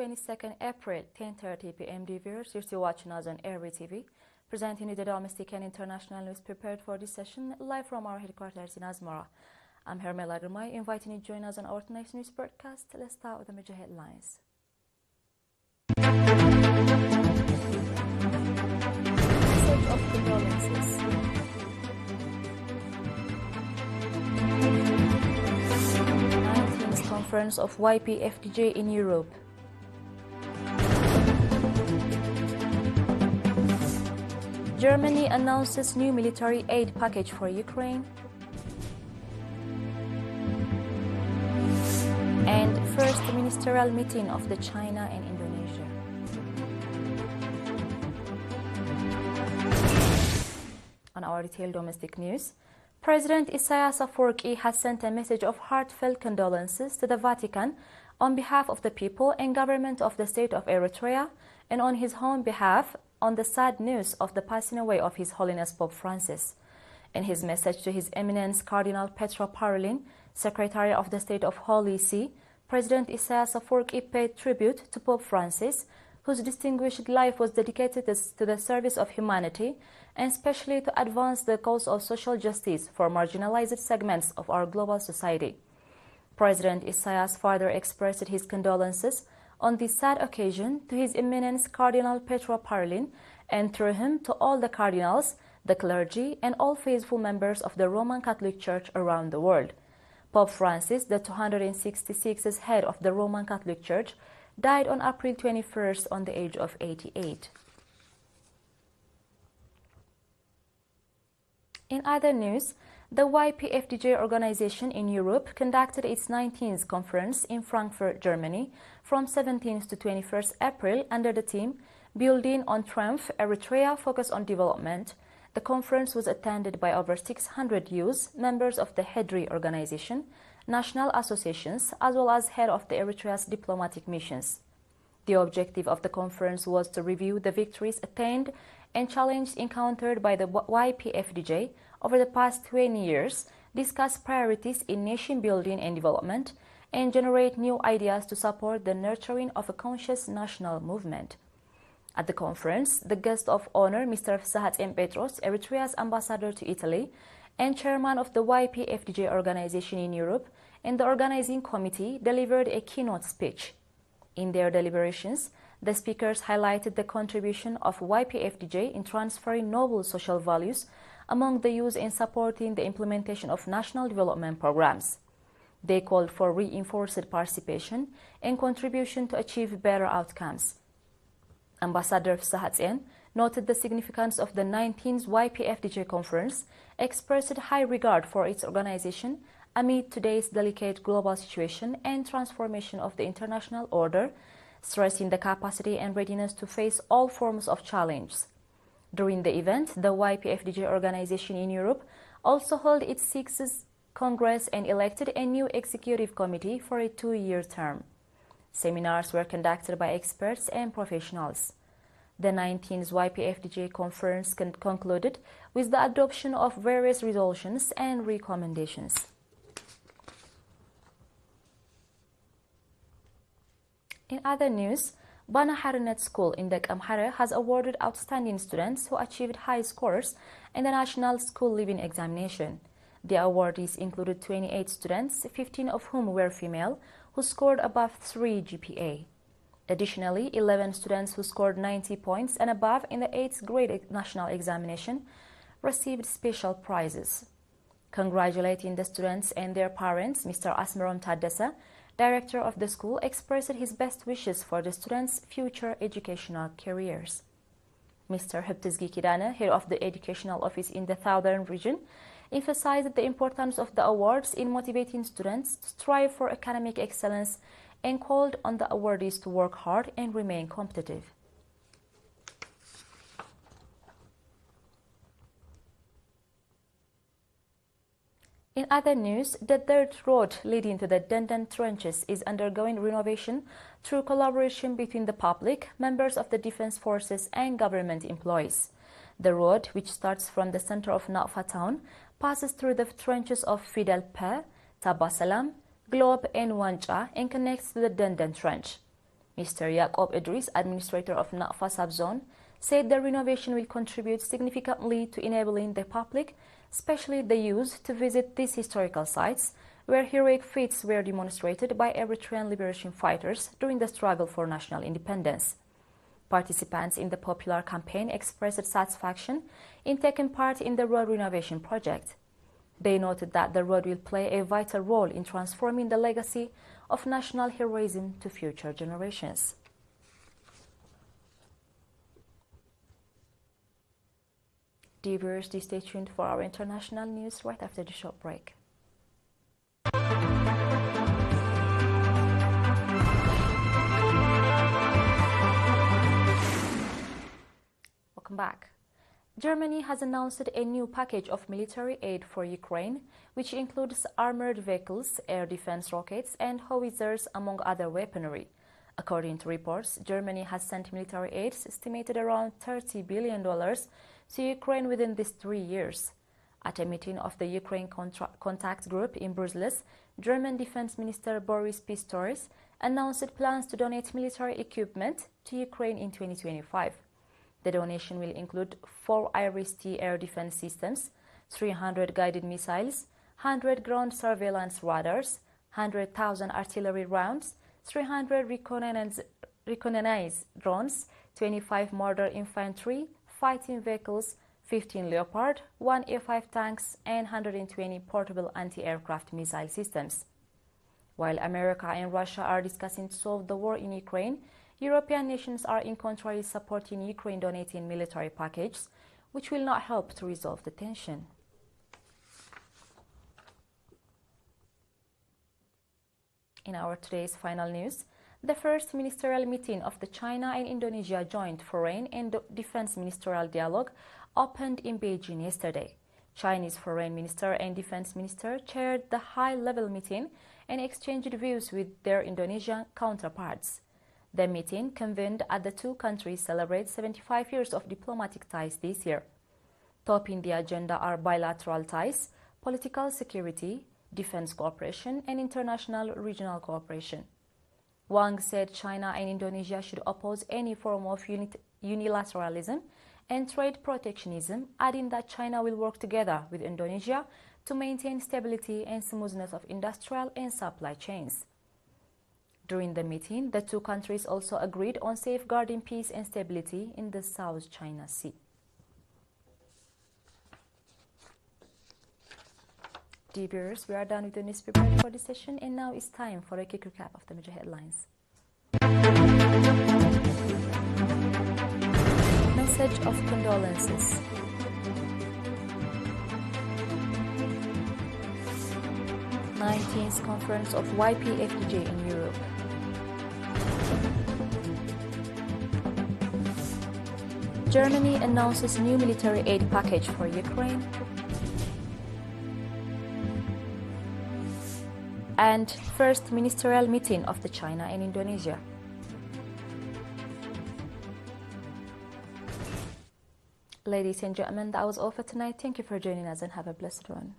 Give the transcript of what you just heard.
22nd April, 10:30 p.m. Dear viewers, you're still watching us on ERi-TV, presenting you the domestic and international news prepared for this session live from our headquarters in Asmara. I'm Hermela Rumay, inviting you to join us on our tonight's news broadcast. Let's start with the major headlines. Message of condolences. Conference of YPFDJ in Europe. Germany announces new military aid package for Ukraine. And first ministerial meeting of the China and Indonesia. On our detailed domestic news, President Isaias has sent a message of heartfelt condolences to the Vatican on behalf of the people and government of the state of Eritrea, and on his own behalf on the sad news of the passing away of His Holiness Pope Francis. In his message to His Eminence Cardinal Petro Parolin, Secretary of the State of Holy See, President Isaias paid tribute to Pope Francis, whose distinguished life was dedicated to the service of humanity, and especially to advance the cause of social justice for marginalized segments of our global society. President Isaias further expressed his condolences on this sad occasion to His Eminence Cardinal Petro Parolin, and through him to all the cardinals, the clergy, and all faithful members of the Roman Catholic Church around the world. Pope Francis, the 266th head of the Roman Catholic Church, died on April 21st on the age of 88. In other news, the YPFDJ organization in Europe conducted its 19th conference in Frankfurt, Germany, from 17th to 21st April under the theme Building on Triumph, Eritrea Focus on Development. The conference was attended by over 600 youths, members of the ERi organization, national associations, as well as head of the Eritrea's diplomatic missions. The objective of the conference was to review the victories attained and challenges encountered by the YPFDJ over the past 20 years, discuss priorities in nation building and development, and generate new ideas to support the nurturing of a conscious national movement. At the conference, the guest of honor, Mr. Sahat Petros, Eritrea's ambassador to Italy, and chairman of the YPFDJ organization in Europe, and the organizing committee delivered a keynote speech. In their deliberations, the speakers highlighted the contribution of YPFDJ in transferring noble social values among the youth in supporting the implementation of national development programs. They called for reinforced participation and contribution to achieve better outcomes. Ambassador Sahat noted the significance of the 19th YPFDJ conference, expressed high regard for its organization amid today's delicate global situation and transformation of the international order, stressing the capacity and readiness to face all forms of challenge. During the event, the YPFDJ organization in Europe also held its 6th Congress and elected a new executive committee for a 2-year term. Seminars were conducted by experts and professionals. The 19th YPFDJ conference concluded with the adoption of various resolutions and recommendations. In other news, Bana Harunet School in Dekemhare has awarded outstanding students who achieved high scores in the National School Living Examination. The awardees included 28 students, 15 of whom were female, who scored above 3 GPA. Additionally, 11 students who scored 90 points and above in the 8th grade national examination received special prizes. Congratulating the students and their parents, Mr. Asmeron Taddesa, director of the school, expressed his best wishes for the students' future educational careers. Mr. Heptizgi Kidane, head of the educational office in the Southern region, emphasized the importance of the awards in motivating students to strive for academic excellence and called on the awardees to work hard and remain competitive. In other news, the third road leading to the Denden trenches is undergoing renovation through collaboration between the public, members of the defense forces, and government employees. The road, which starts from the center of Nafa town, passes through the trenches of Fidel Pe, Tabasalam, Globe, and Wancha, and connects to the Denden Trench. Mr. Yaqub Idris, administrator of Nakfa subzone, said the renovation will contribute significantly to enabling the public, especially the youth, to visit these historical sites where heroic feats were demonstrated by Eritrean liberation fighters during the struggle for national independence. Participants in the popular campaign expressed satisfaction in taking part in the road renovation project. They noted that the road will play a vital role in transforming the legacy of national heroism to future generations. Dear viewers, stay tuned for our international news right after the short break. Welcome back. Germany has announced a new package of military aid for Ukraine, which includes armored vehicles, air defense rockets, and howitzers, among other weaponry. According to reports, Germany has sent military aid estimated around $30 billion to Ukraine within these 3 years. At a meeting of the Ukraine Contact Group in Brussels, German Defense Minister Boris Pistorius announced plans to donate military equipment to Ukraine in 2025. The donation will include 4 ERi-TV air defense systems, 300 guided missiles, 100 ground surveillance radars, 100,000 artillery rounds, 300 reconnaissance drones, 25 mortar infantry, fighting vehicles, 15 Leopard, 1 A5 tanks, and 120 portable anti-aircraft missile systems. While America and Russia are discussing to solve the war in Ukraine, European nations are in contrary supporting Ukraine donating military packages, which will not help to resolve the tension. In our today's final news, the first ministerial meeting of the China and Indonesia Joint Foreign and Defense Ministerial Dialogue opened in Beijing yesterday. Chinese Foreign Minister and Defense Minister chaired the high-level meeting and exchanged views with their Indonesian counterparts. The meeting, convened as the two countries celebrate 75 years of diplomatic ties this year. Topping the agenda are bilateral ties, political security, defense cooperation, and international regional cooperation. Wang said China and Indonesia should oppose any form of unilateralism and trade protectionism, adding that China will work together with Indonesia to maintain stability and smoothness of industrial and supply chains. During the meeting, the two countries also agreed on safeguarding peace and stability in the South China Sea. Dear viewers, we are done with the news prepared for this session, and now it's time for a quick recap of the major headlines. Message of condolences. '19th Conference of YPFDJ in Europe. Germany announces new military aid package for Ukraine. And first ministerial meeting of the China and Indonesia. Ladies and gentlemen, that was all for tonight. Thank you for joining us and have a blessed one.